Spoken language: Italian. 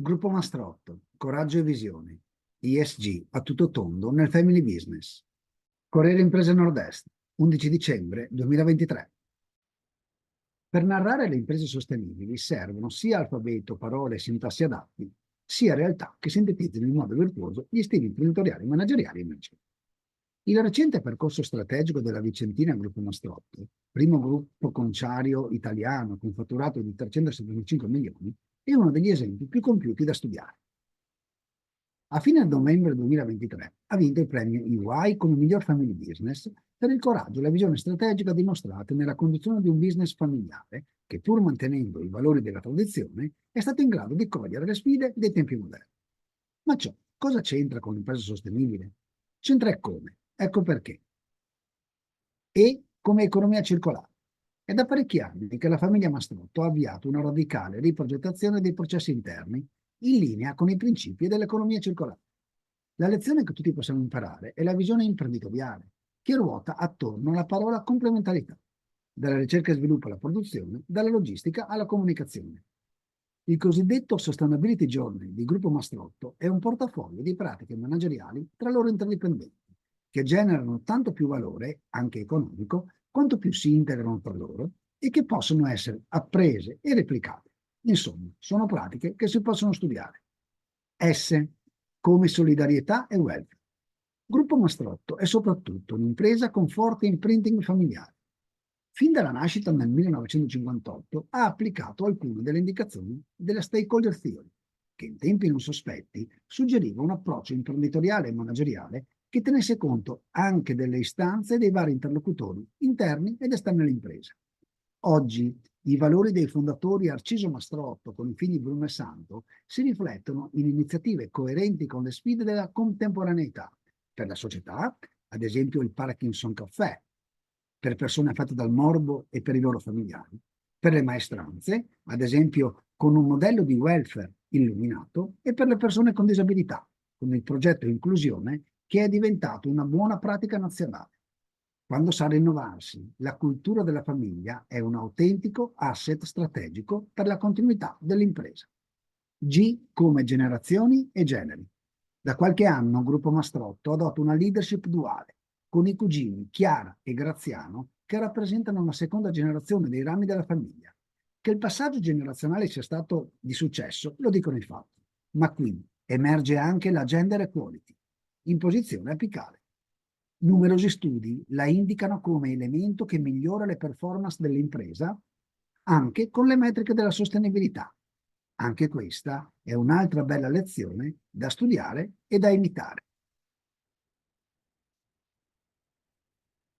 Gruppo Mastrotto, coraggio e visione. ESG a tutto tondo nel family business. Corriere Imprese Nord-Est, 11 dicembre 2023. Per narrare le imprese sostenibili servono sia alfabeto, parole e sintassi adatti, sia realtà che sintetizzino in modo virtuoso gli stili imprenditoriali, manageriali e emergenti. Il recente percorso strategico della Vicentina Gruppo Mastrotto, primo gruppo conciario italiano con fatturato di 375 milioni, è uno degli esempi più compiuti da studiare. A fine novembre 2023 ha vinto il premio EY come miglior family business per il coraggio e la visione strategica dimostrate nella conduzione di un business familiare che, pur mantenendo i valori della tradizione, è stato in grado di cogliere le sfide dei tempi moderni. Ma ciò cosa c'entra con l'impresa sostenibile? C'entra e come. Ecco perché. E come economia circolare. È da parecchi anni che la famiglia Mastrotto ha avviato una radicale riprogettazione dei processi interni in linea con i principi dell'economia circolare. La lezione che tutti possiamo imparare è la visione imprenditoriale, che ruota attorno alla parola complementarità, dalla ricerca e sviluppo alla produzione, dalla logistica alla comunicazione. Il cosiddetto Sustainability Journey di Gruppo Mastrotto è un portafoglio di pratiche manageriali tra loro interdipendenti, che generano tanto più valore, anche economico, quanto più si integrano tra loro e che possono essere apprese e replicate. Insomma, sono pratiche che si possono studiare. S come solidarietà e welfare. Gruppo Mastrotto è soprattutto un'impresa con forte imprinting familiare. Fin dalla nascita nel 1958 ha applicato alcune delle indicazioni della Stakeholder Theory, che in tempi non sospetti suggeriva un approccio imprenditoriale e manageriale che tenesse conto anche delle istanze dei vari interlocutori interni ed esterni all'impresa. Oggi i valori dei fondatori Arciso Mastrotto con i figli Bruno e Santo si riflettono in iniziative coerenti con le sfide della contemporaneità. Per la società, ad esempio il Parkinson Caffè, per persone affette dal morbo e per i loro familiari, per le maestranze, ad esempio con un modello di welfare illuminato, e per le persone con disabilità, con il progetto Inclusione che è diventato una buona pratica nazionale. Quando sa rinnovarsi, la cultura della famiglia è un autentico asset strategico per la continuità dell'impresa. G come generazioni e generi. Da qualche anno Gruppo Mastrotto adotta una leadership duale, con i cugini Chiara e Graziano che rappresentano una seconda generazione dei rami della famiglia. Che il passaggio generazionale sia stato di successo lo dicono i fatti, ma qui emerge anche la gender equality, in posizione apicale. Numerosi studi la indicano come elemento che migliora le performance dell'impresa anche con le metriche della sostenibilità. Anche questa è un'altra bella lezione da studiare e da imitare.